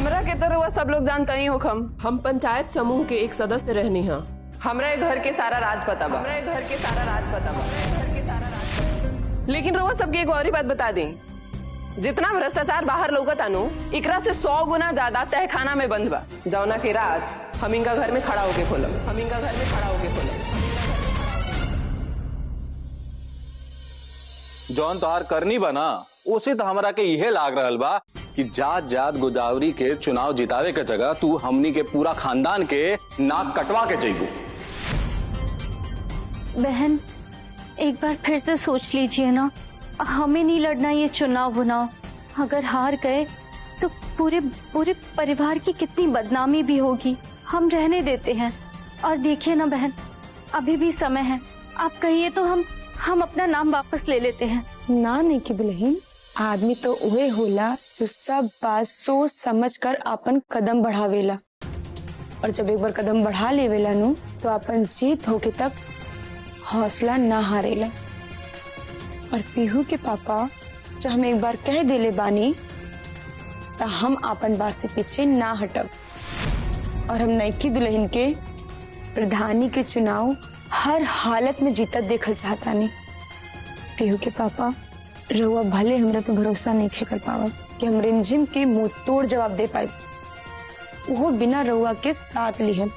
हमरा के तरह सब लोग जानता ही हो हम पंचायत समूह के एक सदस्य रहनी है। हमरा घर के सारा राज पता बा। लेकिन रउआ सबके एक और ही बात बता दी, जितना भ्रष्टाचार बाहर लौकत आनु इकरा से 100 गुना ज्यादा तहखाना में बंद बा, जौना के राज हम इनका घर में खड़ा होके खोलम। जौन तोहार करनी बना उसे तो हमरा के यह लाग रहल बा कि जात जात गोदावरी के चुनाव जितावे के जगह तू हमनी के पूरा खानदान के नाक कटवा के जइबू। बहन एक बार फिर से सोच लीजिए ना, हमें नहीं लड़ना ये चुनाव वुनाव। अगर हार गए तो पूरे परिवार की कितनी बदनामी भी होगी। हम रहने देते हैं। और देखिए ना बहन, अभी भी समय है, आप कहिए तो हम अपना नाम वापस ले लेते हैं। ना नहीं की बहन, आदमी तो उहे होला जो सब बात सोच समझ कर अपन कदम बढ़ावेला, और जब एक बार कदम बढ़ा लेवेला नु तो अपन जीत होके तक हौसला ना हारेला। और पीहू के पापा जो हम एक बार कह देले बानी तो हम अपन बात से पीछे ना हटब, और हम नईकी दुल्हन के प्रधानी के चुनाव हर हालत में जीतत देखल चाहता नहीं। पीहू के पापा रउआ भले हमरा पे भरोसा नहीं कर पावा कि हम रिमझिम के मुंह तोड़ जवाब दे पाए, वो बिना रउआ के साथ लिहन।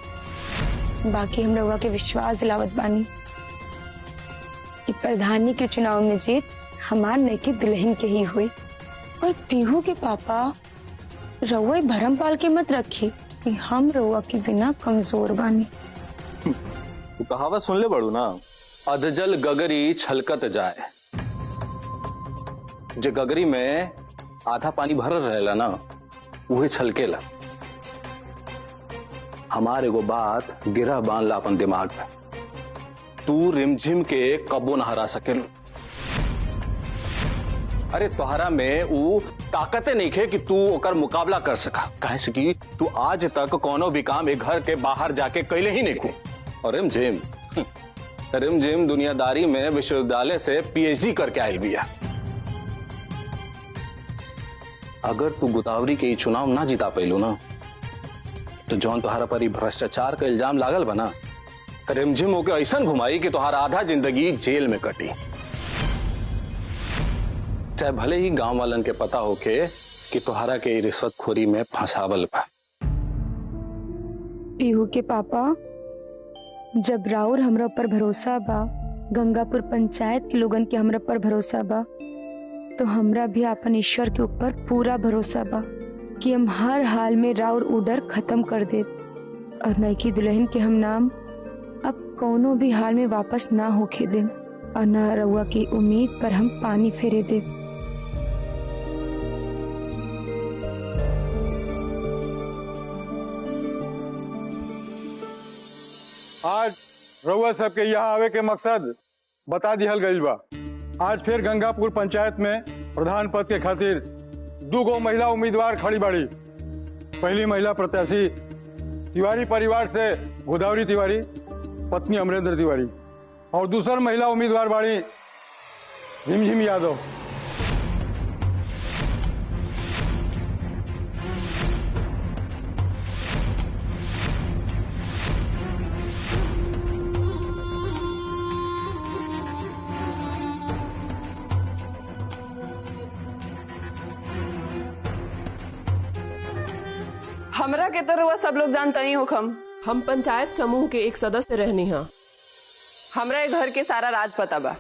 बाकी हम रउआ के विश्वास दिलावत बानी कि प्रधानी के चुनाव में जीत हमार नईकी दुल्हन के ही हुई। और पीहू के पापा रउआ भरम पाल के मत रखी कि हम रउआ के बिना कमजोर बानी। तू कहावत सुन ले बड़ू ना, अधजल गगरी छलकत जाए। जे गगरी में आधा पानी भरल रहेला ना वही छलकेला। हमारे एगो बात गिरह बांध ला अपन दिमाग में, तू रिमझिम के कबो न हरा सकेल। अरे तोहरा में वो ताकते नहीं खे कि तू ओकर मुकाबला कर सका, काहे से कि तू आज तक कोनो भी काम एक घर के बाहर जाके कैले ही नहीं खू। और रिमझिम दुनियादारी में विश्वविद्यालय से पीएचडी करके आई बिया। अगर तू गोदावरी के चुनाव ना जिता पैलू ना तो जौन तुहारा पर भ्रष्टाचार का इल्जाम लागल बना, रिमझिम होके ऐसा घुमाई कि तुहारा आधा जिंदगी जेल में कटी। चाहे भले ही गांव वालन के पता होके कि तुहारा के रिश्वतखोरी में फंसावल बा। पीहू के पापा जब राउर हमरा पर भरोसा बा, गंगापुर पंचायत के लोगन के हमरा पर भरोसा बा, तो हमरा भी अपन ईश्वर के ऊपर पूरा भरोसा बा कि हम हर हाल में राउर उडर खत्म कर दे, और नईकी दुल्हन के हम नाम अब कोनो भी हाल में वापस ना होके दे, और ना रउआ की उम्मीद पर हम पानी फेरे दे। आज रउआ सबके यहाँ आवे के मकसद बता दिहल गइल बा। आज फिर गंगापुर पंचायत में प्रधान पद के खातिर 2 महिला उम्मीदवार खड़ी बाड़ी। पहली महिला प्रत्याशी तिवारी परिवार से गोदावरी तिवारी, पत्नी अमरेंद्र तिवारी, और दूसर महिला उम्मीदवार बाड़ी रिमझिम यादव। हमरा के तरह सब लोग जानता ही हो हम पंचायत समूह के एक सदस्य रहनी है। हमरा घर के सारा राज पता बा।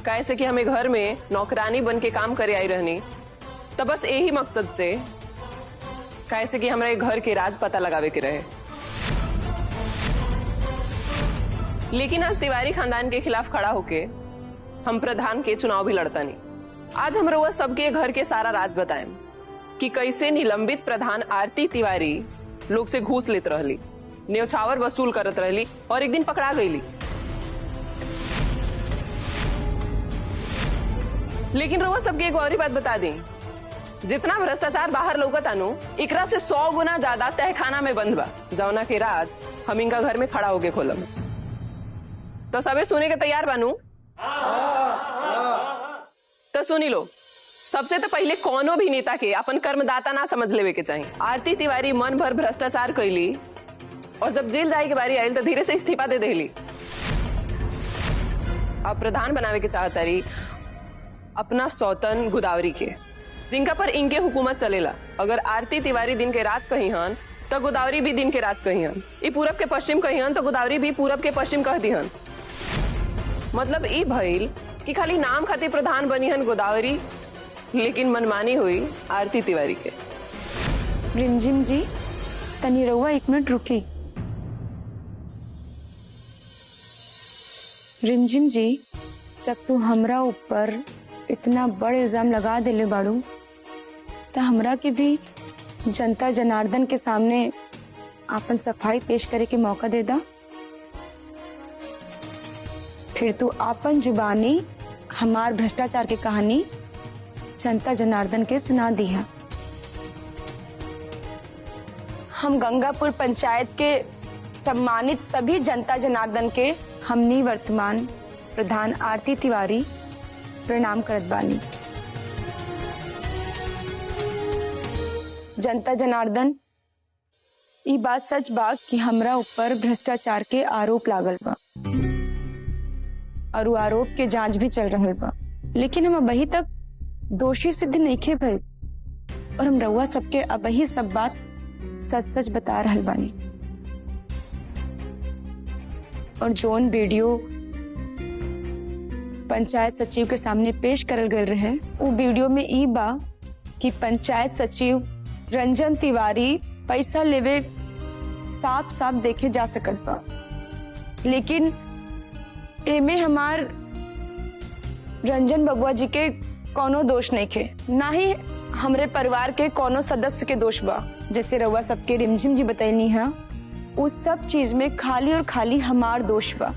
कैसे कि हमें घर में नौकरानी बन के काम करे आई रहनी, तो बस यही मकसद से कैसे कि हमारे घर के राज पता लगावे के रहे। लेकिन आज तिवारी खानदान के खिलाफ खड़ा होके हम प्रधान के चुनाव भी लड़ता नहीं। आज हम रउआ सबके घर के सारा राज बताएं कि कैसे निलंबित प्रधान आरती तिवारी लोग से घूस लेत रहली, न्यौछावर वसूल करत रहली और एक दिन पकड़ा गईली। लेकिन रउआ सबके एक और ही बात बता दी, जितना भ्रष्टाचार बाहर लौकत आनु इकरा से 100 गुना ज्यादा तहखाना में बंद बा, जौना के राज हम इनका घर में खड़ा होके खोलम। तो सबे सुने के तैयार बानू? तो सुनी लो, सबसे तो पहले कोनो भी नेता के अपन कर्मदाता ना समझ लेवे के चाहिए। आरती तिवारी मन भर भ्रष्टाचार कैली और जब जेल जाए के बारी आयल तो धीरे से इस्तीफा दे देली। अब प्रधान बनावे के चाहता रही अपना सौतन गोदावरी के, जिनका पर इनके हुकूमत चलेला। अगर आरती तिवारी दिन के रात कही हन तो गोदावरी भी दिन के रात कही हन, ई पूरब के पश्चिम कही हन तो गोदावरी भी पूरब के पश्चिम कह दी हन। मतलब ई भइल कि खाली नाम खातिर प्रधान बनी हन गोदावरी, लेकिन मनमानी हुई आरती तिवारी के। रिमझिम जी, तनी रउआ 1 मिनट रुकी। रिमझिम जी, जब तू हमरा ऊपर इतना बड़ इल्जाम लगा दिले बाड़ू तो हमरा के भी जनता जनार्दन के सामने आपन सफाई पेश करे के मौका दे दा। फिर तू आपन जुबानी हमार भ्रष्टाचार की कहानी जनता जनार्दन के सुना दिया। हम गंगापुर पंचायत के सम्मानित सभी जनता जनार्दन के हमनी वर्तमान प्रधान आरती तिवारी प्रणाम करत बानी। जनता जनार्दन, ई बात सच बा कि हमरा ऊपर भ्रष्टाचार के आरोप लागल बा और वो आरोप के जांच भी चल रहा बा, लेकिन हम अभी तक दोषी सिद्ध नहीं खे भई और हम रउआ सबके अबही सब बात सच सच बता रहल बानी। और जोन वीडियो पंचायत सचिव के सामने पेश करल गए रहे, वो वीडियो में ई बा कि पंचायत सचिव रंजन तिवारी पैसा लेवे साफ साफ देखे जा सकत बा, लेकिन एमे हमार रंजन बबुआ जी के कोनो दोष नहीं खे, ना ही हमरे परिवार के कोनो सदस्य के दोष बा। जैसे रउआ सबके रिमझिम जी बतैनी है, उस सब चीज में खाली और खाली हमार दोष बा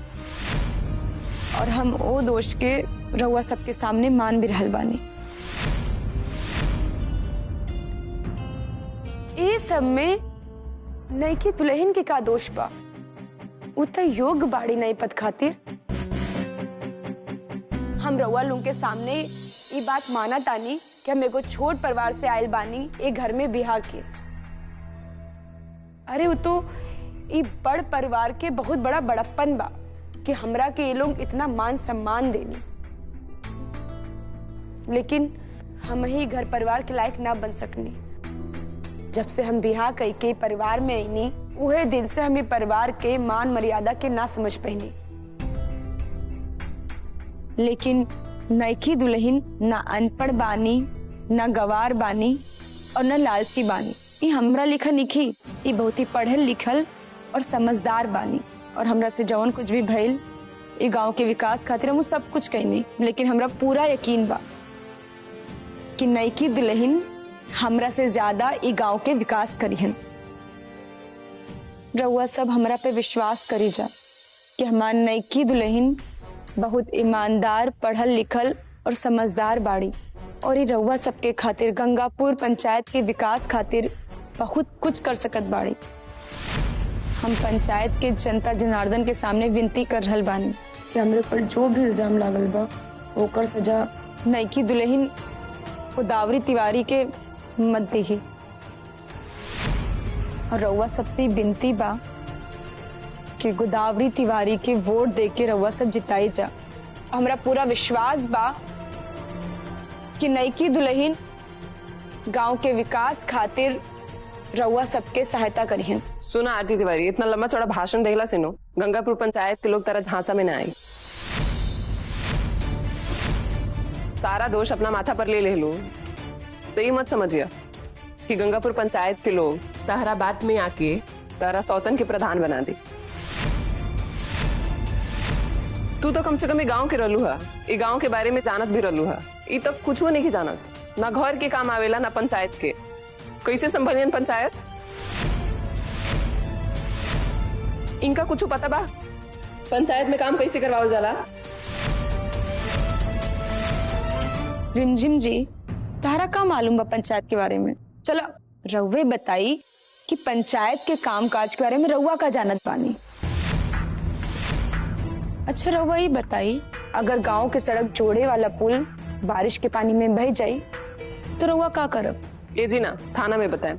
और हम वो दोष के रउआ सबके सामने मान भी रहल बानी। ये सब में नईकी दुल्हन के का दोष बा? उ त योग्य बाड़ी नई पद खातिर। हम रउआ लोग के सामने ये बात माना तानी कि हम एगो छोट परिवार से आयल बानी एक घर में बिहार के। अरे वो तो ये बड़ परिवार के बहुत बड़ा बड़प्पन बा कि हमरा के ये लोग इतना मान सम्मान देनी, लेकिन हम ही घर परिवार के लायक ना बन सकनी। जब से हम बिहार कई के परिवार में आईनी, उहे दिन से हमें परिवार के मान मर्यादा के ना समझ पाईनी। लेकिन नईकी दुल्हन ना अनपढ़ बानी, ना गवार बानी और ना लालची बानी। ये हमरा लिखा निखी, ये बहुत ही पढ़ल लिखल और समझदार बानी और हमरा से जौन कुछ भी भइल ये गांव के विकास खातिर हम सब कुछ कहनी। लेकिन हमरा पूरा यकीन बा कि नईकी दुल्हन हमरा से ज्यादा ये गांव के विकास करिहन। रउआ सब हमरा पे विश्वास करी जा कि हमार नईकी दुल्हन बहुत ईमानदार, पढ़ल लिखल और समझदार बाड़ी और ये रउआ सबके खातिर गंगापुर पंचायत के विकास खातिर बहुत कुछ कर सकत बाड़ी। हम पंचायत के जनता जनार्दन के सामने विनती कर रहल बानी कि हमरे पर जो भी इल्जाम लागल बा ओकर सजा नईकी दुल्हन गोदावरी तिवारी के मत देही। और रउआ सबसे विनती बा कि गोदावरी तिवारी के वोट दे के रउआ सब जिताई जा। हमरा पूरा विश्वास बा कि नईकी दुल्हन गांव के विकास खातिर रउआ सबके सहायता करिहन। सुना आरती तिवारी, इतना लंबा चौड़ा भाषण देला से नो गंगापुर पंचायत के लोग तरह झांसा में न आए। सारा दोष अपना माथा पर ले लो तो ये मत समझिए कि गंगापुर पंचायत के लोग तहरा बात में आके तहरा सौतन के प्रधान बना दे। तू तो कम से कम गांव के रहलू है, ये गांव के बारे में जानत भी रहलू है। ये तो कुछ नहीं जानत, ना घर के काम आवेला ना पंचायत के। कैसे संभलियन पंचायत? इनका कुछ पता बा पंचायत में काम कैसे करवाओ जाला? रिमझिम जी, तारा का मालूम बा पंचायत के बारे में? चलो रउवे बताई कि पंचायत के काम काज के बारे में रउआ का जानत बानी। अच्छा रउआ ये बताई, अगर गांव के सड़क जोड़े वाला पुल बारिश के पानी में बह जाई तो रउआ का करब? ए जी ना, थाना में बताएं।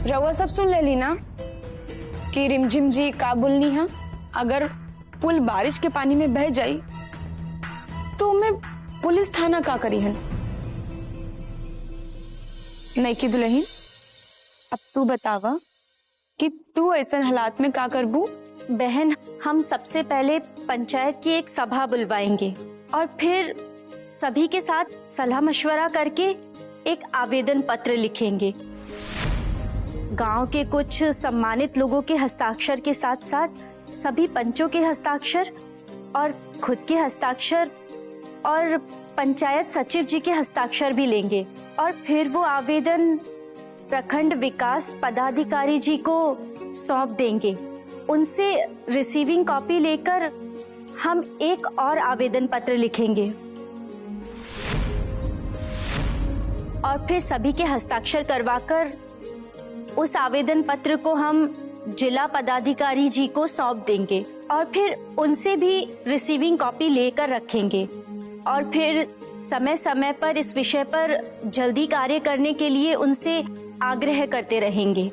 रउआ सब सुन लेली ना कि रिमझिम जी का बोलनी है, अगर पुल बारिश के पानी में बह जाई तो मैं पुलिस थाना का करी हन? नहीं की दुल्हन, अब तू बतावा कि तू ऐसा हालात में का करबू? बहन, हम सबसे पहले पंचायत की एक सभा बुलवाएंगे और फिर सभी के साथ सलाह मशवरा करके एक आवेदन पत्र लिखेंगे। गांव के कुछ सम्मानित लोगों के हस्ताक्षर के साथ साथ सभी पंचों के हस्ताक्षर और खुद के हस्ताक्षर और पंचायत सचिव जी के हस्ताक्षर भी लेंगे और फिर वो आवेदन प्रखंड विकास पदाधिकारी जी को सौंप देंगे। उनसे रिसीविंग कॉपी लेकर हम एक और आवेदन पत्र लिखेंगे और फिर सभी के हस्ताक्षर करवाकर उस आवेदन पत्र को हम जिला पदाधिकारी जी को सौंप देंगे और फिर उनसे भी रिसीविंग कॉपी लेकर रखेंगे और फिर समय समय पर इस विषय पर जल्दी कार्य करने के लिए उनसे आग्रह करते रहेंगे।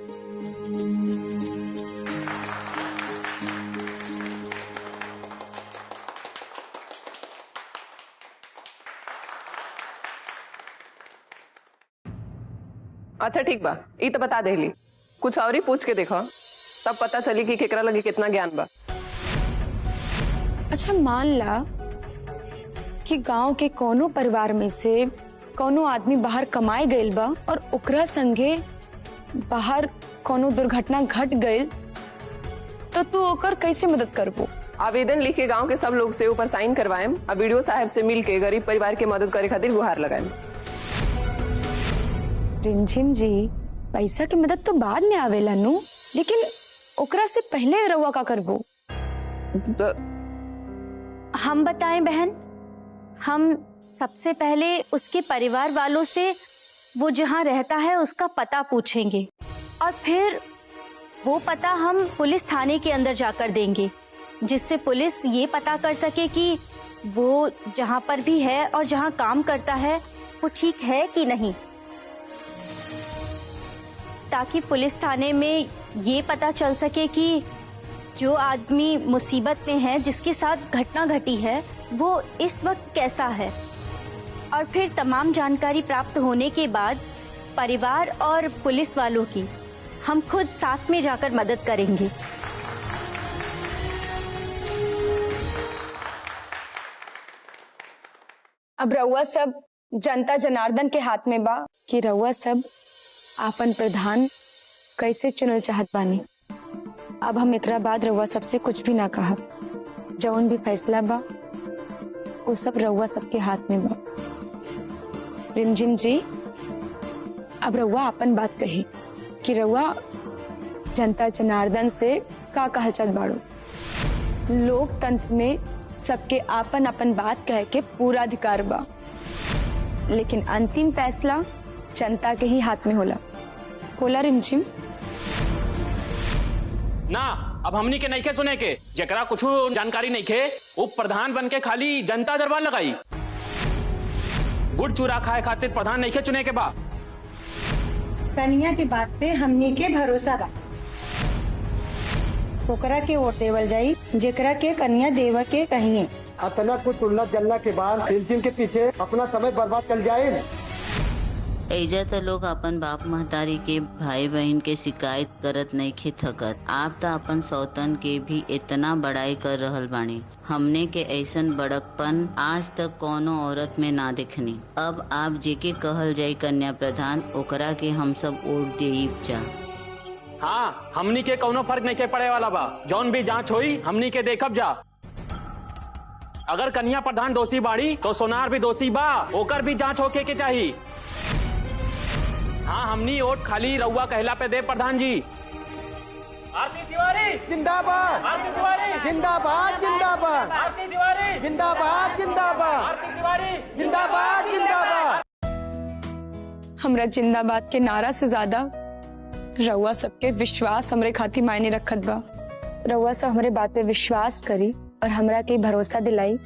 अच्छा ठीक बा, ई तो बता देली, कुछ और ही पूछ के देखो तब पता चली कि केकरा लगे कितना ज्ञान बा। अच्छा मान ला कि गांव के कोनो परिवार में से कोनो आदमी बाहर कमाए गइल बा और ओकरा संगे बाहर कोनो दुर्घटना घट गइल तो तू ओकर कैसे मदद करबो? आवेदन लिख के गांव के सब लोग से ऊपर साइन करवाएम और वीडियो साहब से मिल के गरीब परिवार के मदद करे खातिर गुहार लगाएम। रिमझिम जी, पैसा की मदद तो बाद में आवेला नु, लेकिन ओकरा से पहले रउआ का करबो? तो हम बताएं बहन, हम सबसे पहले उसके परिवार वालों से वो जहाँ रहता है उसका पता पूछेंगे और फिर वो पता हम पुलिस थाने के अंदर जाकर देंगे, जिससे पुलिस ये पता कर सके कि वो जहाँ पर भी है और जहाँ काम करता है वो ठीक है कि नहीं, ताकि पुलिस थाने में ये पता चल सके कि जो आदमी मुसीबत में है, जिसके साथ घटना घटी है, वो इस वक्त कैसा है। और फिर तमाम जानकारी प्राप्त होने के बाद परिवार और पुलिस वालों की हम खुद साथ में जाकर मदद करेंगे। अब रउआ सब जनता जनार्दन के हाथ में बा कि रउआ सब आपन प्रधान कैसे चुनल चाहत बानी। अब हम एकरा बाद रउआ सबसे कुछ भी ना कहा, जौन भी फैसला बा वो सब रउआ सबके हाथ में बा। रिमझिम जी, अब रउआ अपन बात कही कि रउआ जनता जनार्दन से का कहल चाहत बाड़ो। लोकतंत्र में सबके आपन अपन बात कह के पूरा अधिकार बा, लेकिन अंतिम फैसला जनता के ही हाथ में होला। बोला रिमझिम? ना, अब हमनी के नइखे सुने के, जेकरा कुछ जानकारी नइखे वो प्रधान बन के खाली जनता दरबार लगाई। गुड़ चूरा खाए खातिर प्रधान नइखे चुने के बा। कन्या की बात पे हमनी के भरोसा बा, ओकरा के वोट देवल जाई जेकरा के कन्या देवा के कहिए। अतना कुछ उल्लत जलना के बाद रिमझिम के पीछे अपना समय बर्बाद चल जाए। एजा तो लोग अपन बाप महतारी के भाई बहन के शिकायत करत नइखे थकत। आप तो अपन सौतन के भी इतना बड़ाई कर रहल बानी। हमने के ऐसन बड़कपन आज तक कोनो औरत में ना देखनी। अब आप जेके कहल जाई कन्या प्रधान, ओकरा के हम सब वोट देब जा। हाँ, हमनी के कौनो फर्क नइखे पड़े वाला बा। जौन भी जांच होई हमनी के देखब जा। अगर कन्या प्रधान दोषी बाड़ी तो सोनार भी दोषी बा, ओकर भी जांच होके के चाहिए। हाँ, हमनी वोट खाली रउआ कहला पे दे प्रधान जी। आरती तिवारी जिंदाबाद, आरती तिवारी जिंदाबाद, जिंदाबाद, आरती तिवारी जिंदाबाद, जिंदाबाद, आरती तिवारी जिंदाबाद, जिंदाबाद। हमरा जिंदाबाद के नारा से ज्यादा रउआ सबके विश्वास हमरे खातिर मायने रखत बा। रउआ सब हमारे बात पे विश्वास करी और हमरा के भरोसा दिलाई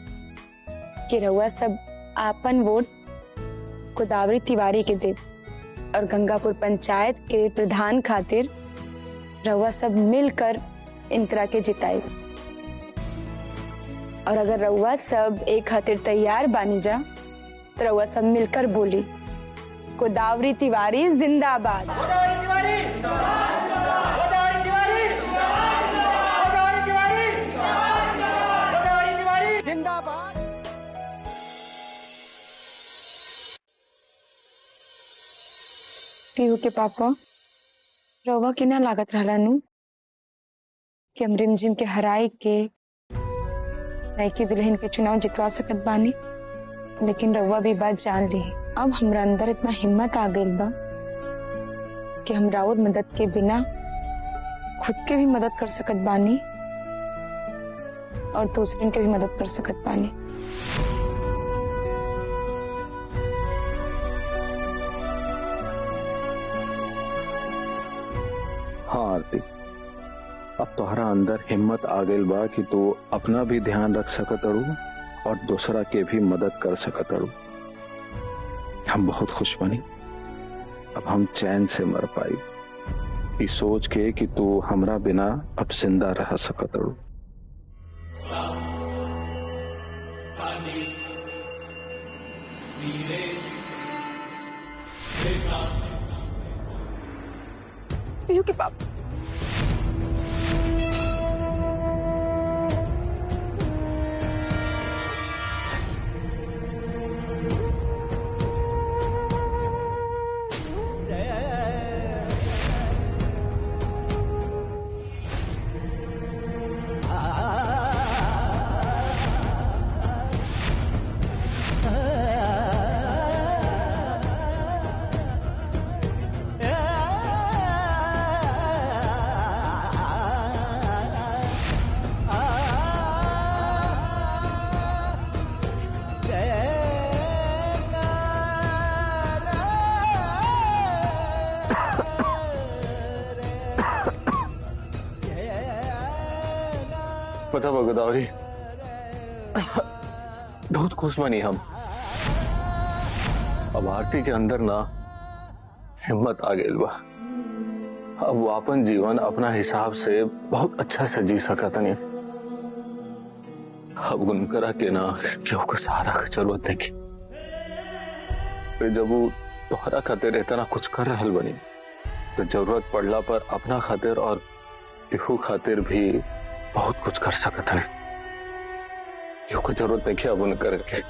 कि रउआ सब आपन वोट गोदावरी तिवारी के दे और गंगापुर पंचायत के प्रधान खातिर रउआ सब मिलकर इनकरा के जिताई। और अगर रउआ सब एक खातिर तैयार बानी जा तो रउआ सब मिलकर बोली गोदावरी तिवारी जिंदाबाद। पीहू के पापा रउआ के ना लागत रहला नु कि हम रिमझिम के हराई के नईकी दुल्हन के चुनाव जितवा सकत बानी, लेकिन रउआ भी बात जान ली। अब हमरा अंदर इतना हिम्मत आ गई बा कि हम राउर मदद के बिना खुद के भी मदद कर सकत बानी और दूसरे के भी मदद कर सकत बानी। हाँ आरती, अब तोहरा अंदर हिम्मत आ गई बा कि तू अपना भी ध्यान रख सकत अड़ू और दूसरा के भी मदद कर सकत अड़ू। हम बहुत खुश बनी। अब हम चैन से मर पाई ई सोच के कि तू हमरा बिना अब जिंदा रह सकत अड़ू। पीहू के पापा पता बा गोदावरी, बहुत खुश बनी हम। अब आरती के अंदर ना हिम्मत आ गई बा। अब वो अपन जीवन अपना हिसाब से बहुत अच्छा से जी सकत नहीं। अब उनकरा के ना क्यों को सहारा का जरूरत देखी। जब वो तोहरा खातिर इतना कुछ कर रहल बनी तो जरूरत पड़ला पर अपना खातिर और इहू खातिर भी बहुत कुछ कर सकत है। क्यों को जरूरत देखिए अब उनकर के।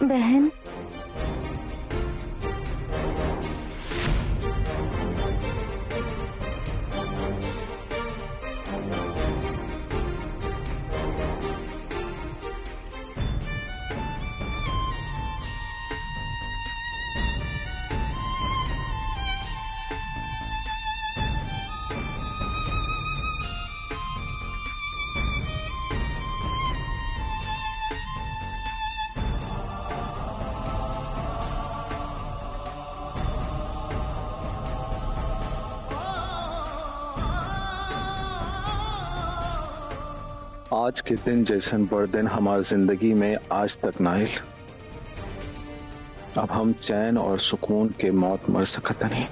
बहन, आज के दिन जैसन बड़ दिन हमार जिंदगी में आज तक ना आइल। अब हम चैन और सुकून के मौत मर सकत नहीं।